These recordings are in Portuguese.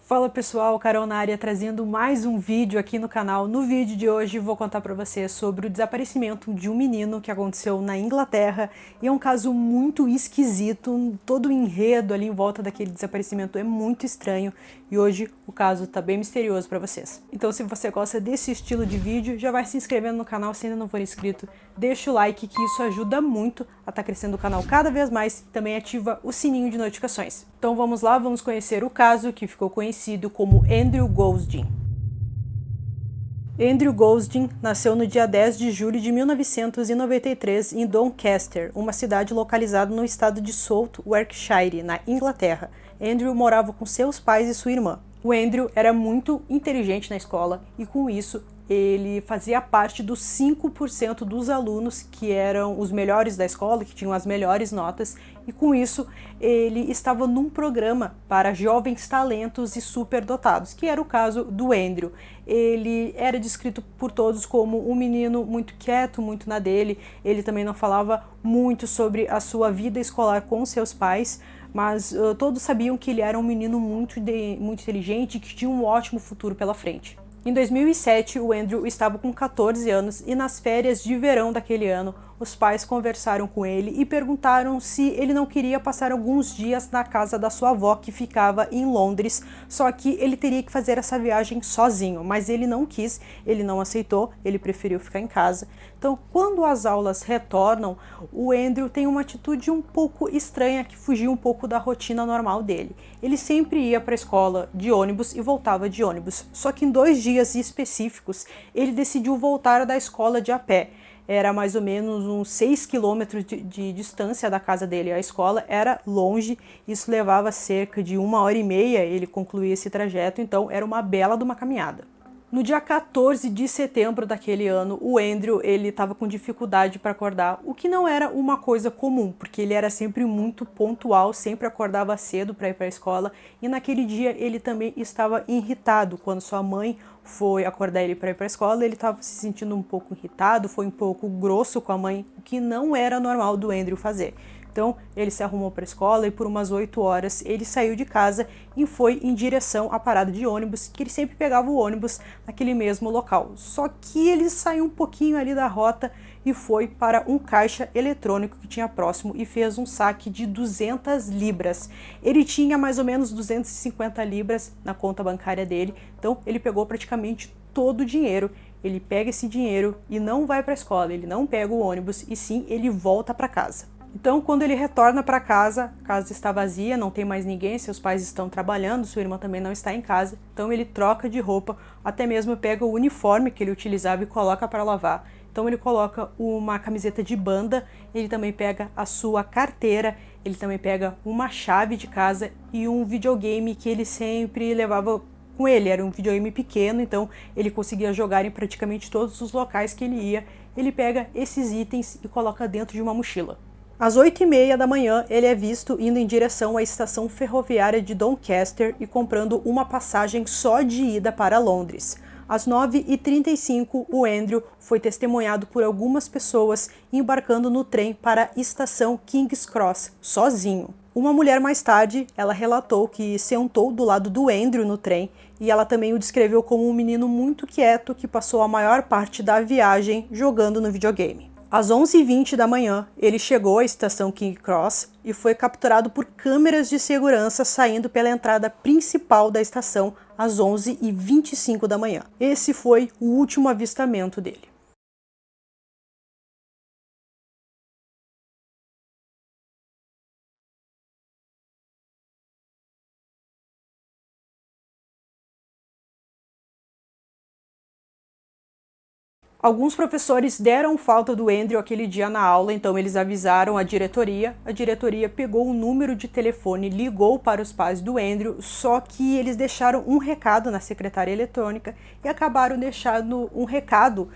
Fala pessoal, Carol na área trazendo mais um vídeo aqui no canal. No vídeo de hoje vou contar para vocês sobre o desaparecimento de um menino que aconteceu na Inglaterra e é um caso muito esquisito, todo o enredo ali em volta daquele desaparecimento é muito estranho e hoje o caso tá bem misterioso para vocês. Então se você gosta desse estilo de vídeo, já vai se inscrevendo no canal se ainda não for inscrito, deixa o like que isso ajuda muito a estar crescendo o canal cada vez mais e também ativa o sininho de notificações. Então vamos lá, vamos conhecer o caso que ficou conhecido como Andrew Gosden. Andrew Gosden nasceu no dia 10 de julho de 1993 em Doncaster, uma cidade localizada no estado de South Warwickshire, na Inglaterra. Andrew morava com seus pais e sua irmã. O Andrew era muito inteligente na escola e com isso ele fazia parte dos 5% dos alunos que eram os melhores da escola, que tinham as melhores notas, e com isso ele estava num programa para jovens talentos e superdotados, que era o caso do Andrew. Ele era descrito por todos como um menino muito quieto, muito na dele, ele também não falava muito sobre a sua vida escolar com seus pais, mas todos sabiam que ele era um menino muito inteligente e que tinha um ótimo futuro pela frente. Em 2007, o Andrew estava com 14 anos e nas férias de verão daquele ano, os pais conversaram com ele e perguntaram se ele não queria passar alguns dias na casa da sua avó, que ficava em Londres, só que ele teria que fazer essa viagem sozinho, mas ele não quis, ele não aceitou, ele preferiu ficar em casa. Então, quando as aulas retornam, o Andrew tem uma atitude um pouco estranha que fugiu um pouco da rotina normal dele. Ele sempre ia para a escola de ônibus e voltava de ônibus, só que em 2 dias específicos ele decidiu voltar da escola de a pé. Era mais ou menos uns 6 quilômetros de distância da casa dele. A escola era longe, isso levava cerca de 1h30 ele concluía esse trajeto, então era uma bela de uma caminhada. No dia 14 de setembro daquele ano, o Andrew estava com dificuldade para acordar, o que não era uma coisa comum, porque ele era sempre muito pontual, sempre acordava cedo para ir para a escola, e naquele dia ele também estava irritado. Quando sua mãe foi acordar ele para ir para a escola, ele estava se sentindo um pouco irritado, foi um pouco grosso com a mãe, o que não era normal do Andrew fazer. Então ele se arrumou para a escola e por umas 8 horas ele saiu de casa e foi em direção à parada de ônibus, que ele sempre pegava o ônibus naquele mesmo local. Só que ele saiu um pouquinho ali da rota e foi para um caixa eletrônico que tinha próximo e fez um saque de 200 libras. Ele tinha mais ou menos 250 libras na conta bancária dele, então ele pegou praticamente todo o dinheiro. Ele pega esse dinheiro e não vai para a escola, ele não pega o ônibus e sim ele volta para casa. Então, quando ele retorna para casa, a casa está vazia, não tem mais ninguém, seus pais estão trabalhando, sua irmã também não está em casa, então ele troca de roupa, até mesmo pega o uniforme que ele utilizava e coloca para lavar. Então ele coloca uma camiseta de banda, ele também pega a sua carteira, ele também pega uma chave de casa e um videogame que ele sempre levava com ele. Era um videogame pequeno, então ele conseguia jogar em praticamente todos os locais que ele ia. Ele pega esses itens e coloca dentro de uma mochila. Às 8h30 da manhã, ele é visto indo em direção à estação ferroviária de Doncaster e comprando uma passagem só de ida para Londres. Às 9h35, o Andrew foi testemunhado por algumas pessoas embarcando no trem para a estação King's Cross, sozinho. Uma mulher mais tarde, ela relatou que sentou do lado do Andrew no trem e ela também o descreveu como um menino muito quieto que passou a maior parte da viagem jogando no videogame. Às 11h20 da manhã, ele chegou à estação King's Cross e foi capturado por câmeras de segurança saindo pela entrada principal da estação às 11h25 da manhã. Esse foi o último avistamento dele. Alguns professores deram falta do Andrew aquele dia na aula, então eles avisaram a diretoria pegou o número de telefone, ligou para os pais do Andrew, só que eles deixaram um recado na secretária eletrônica e acabaram deixando um recado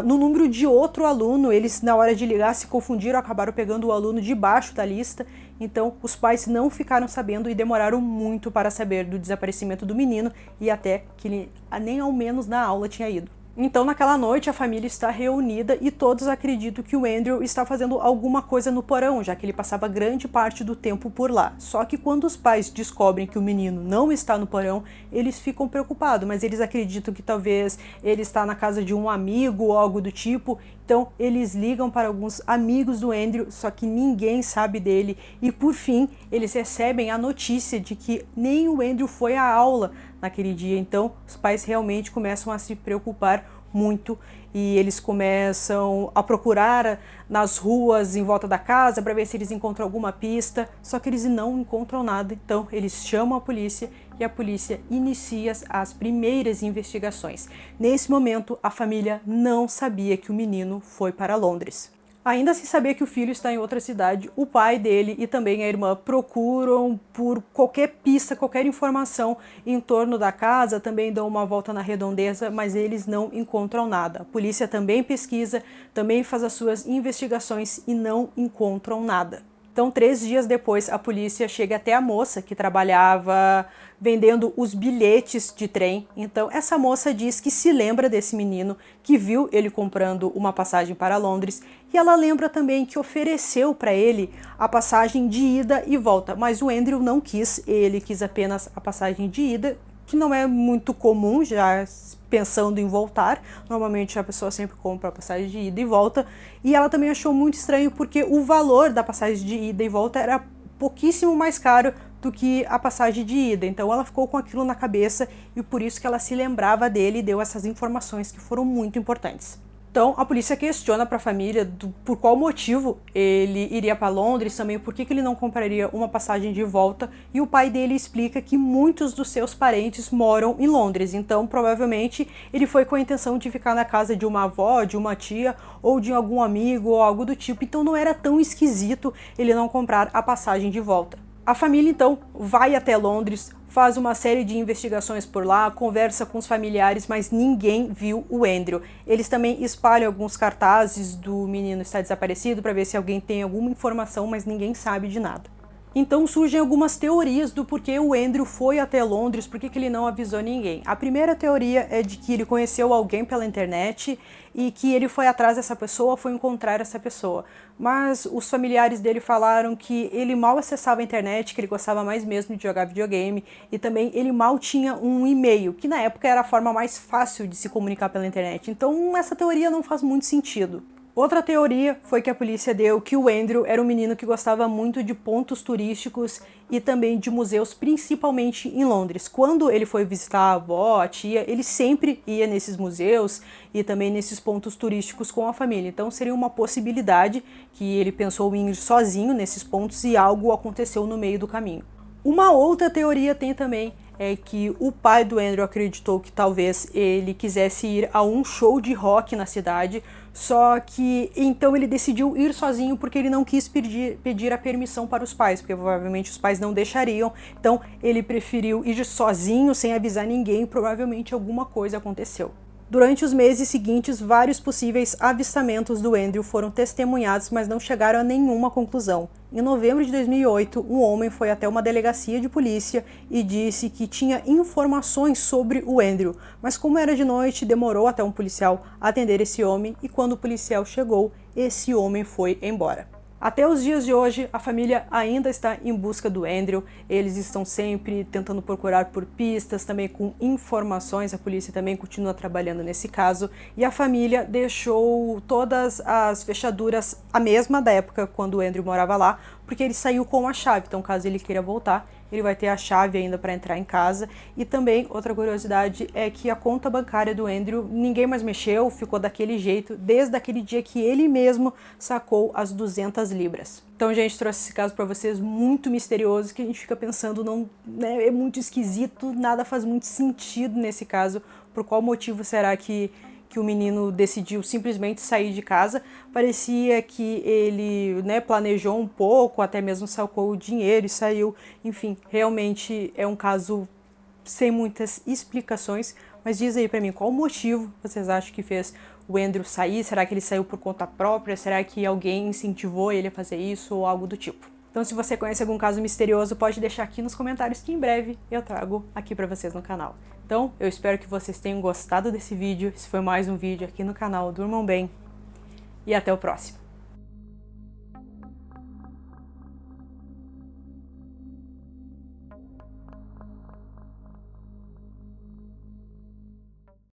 no número de outro aluno. Eles, na hora de ligar, se confundiram, acabaram pegando o aluno de baixo da lista, então os pais não ficaram sabendo e demoraram muito para saber do desaparecimento do menino e até que ele nem ao menos na aula tinha ido. Então, naquela noite, a família está reunida e todos acreditam que o Andrew está fazendo alguma coisa no porão, já que ele passava grande parte do tempo por lá. Só que quando os pais descobrem que o menino não está no porão, eles ficam preocupados, mas eles acreditam que talvez ele está na casa de um amigo ou algo do tipo. Então, eles ligam para alguns amigos do Andrew, só que ninguém sabe dele. E, por fim, eles recebem a notícia de que nem o Andrew foi à aula naquele dia. Então, os pais realmente começam a se preocupar muito e eles começam a procurar nas ruas em volta da casa para ver se eles encontram alguma pista, só que eles não encontram nada. Então eles chamam a polícia e a polícia inicia as primeiras investigações. Nesse momento, a família não sabia que o menino foi para Londres. Ainda sem saber que o filho está em outra cidade, o pai dele e também a irmã procuram por qualquer pista, qualquer informação em torno da casa, também dão uma volta na redondeza, mas eles não encontram nada. A polícia também pesquisa, também faz as suas investigações e não encontram nada. Então, 3 dias depois, a polícia chega até a moça que trabalhava vendendo os bilhetes de trem. Então, essa moça diz que se lembra desse menino, que viu ele comprando uma passagem para Londres, e ela lembra também que ofereceu para ele a passagem de ida e volta, mas o Andrew não quis, ele quis apenas a passagem de ida, que não é muito comum, já pensando em voltar. Normalmente a pessoa sempre compra a passagem de ida e volta, e ela também achou muito estranho porque o valor da passagem de ida e volta era pouquíssimo mais caro do que a passagem de ida. Então ela ficou com aquilo na cabeça e por isso que ela se lembrava dele e deu essas informações que foram muito importantes. Então a polícia questiona para a família por qual motivo ele iria para Londres, também por que ele não compraria uma passagem de volta, e o pai dele explica que muitos dos seus parentes moram em Londres, então provavelmente ele foi com a intenção de ficar na casa de uma avó, de uma tia ou de algum amigo ou algo do tipo, então não era tão esquisito ele não comprar a passagem de volta. A família então vai até Londres, faz uma série de investigações por lá, conversa com os familiares, mas ninguém viu o Andrew. Eles também espalham alguns cartazes do menino está desaparecido para ver se alguém tem alguma informação, mas ninguém sabe de nada. Então surgem algumas teorias do porquê o Andrew foi até Londres, por que ele não avisou ninguém. A primeira teoria é de que ele conheceu alguém pela internet e que ele foi atrás dessa pessoa, foi encontrar essa pessoa. Mas os familiares dele falaram que ele mal acessava a internet, que ele gostava mais mesmo de jogar videogame, e também ele mal tinha um e-mail, que na época era a forma mais fácil de se comunicar pela internet. Então essa teoria não faz muito sentido. Outra teoria foi que a polícia deu que o Andrew era um menino que gostava muito de pontos turísticos e também de museus, principalmente em Londres. Quando ele foi visitar a avó, a tia, ele sempre ia nesses museus e também nesses pontos turísticos com a família. Então seria uma possibilidade que ele pensou em ir sozinho nesses pontos e algo aconteceu no meio do caminho. Uma outra teoria tem também é que o pai do Andrew acreditou que talvez ele quisesse ir a um show de rock na cidade, só que então ele decidiu ir sozinho porque ele não quis pedir a permissão para os pais, porque provavelmente os pais não deixariam, então ele preferiu ir sozinho, sem avisar ninguém, e provavelmente alguma coisa aconteceu. Durante os meses seguintes, vários possíveis avistamentos do Andrew foram testemunhados, mas não chegaram a nenhuma conclusão. Em novembro de 2008, um homem foi até uma delegacia de polícia e disse que tinha informações sobre o Andrew, mas como era de noite, demorou até um policial atender esse homem e quando o policial chegou, esse homem foi embora. Até os dias de hoje, a família ainda está em busca do Andrew, eles estão sempre tentando procurar por pistas, também com informações, a polícia também continua trabalhando nesse caso, e a família deixou todas as fechaduras a mesma da época quando o Andrew morava lá, porque ele saiu com a chave, então caso ele queira voltar, ele vai ter a chave ainda para entrar em casa. E também, outra curiosidade é que a conta bancária do Andrew, ninguém mais mexeu, ficou daquele jeito, desde aquele dia que ele mesmo sacou as 200 libras. Então, gente, trouxe esse caso para vocês, muito misterioso, que a gente fica pensando, não, né, é muito esquisito, nada faz muito sentido nesse caso, por qual motivo será que o menino decidiu simplesmente sair de casa. Parecia que ele, né, planejou um pouco, até mesmo sacou o dinheiro e saiu. Enfim, realmente é um caso sem muitas explicações, mas diz aí pra mim, qual o motivo vocês acham que fez o Andrew sair? Será que ele saiu por conta própria? Será que alguém incentivou ele a fazer isso ou algo do tipo? Então se você conhece algum caso misterioso, pode deixar aqui nos comentários que em breve eu trago aqui pra vocês no canal. Então eu espero que vocês tenham gostado desse vídeo. Esse foi mais um vídeo aqui no canal Durmam Bem e até o próximo.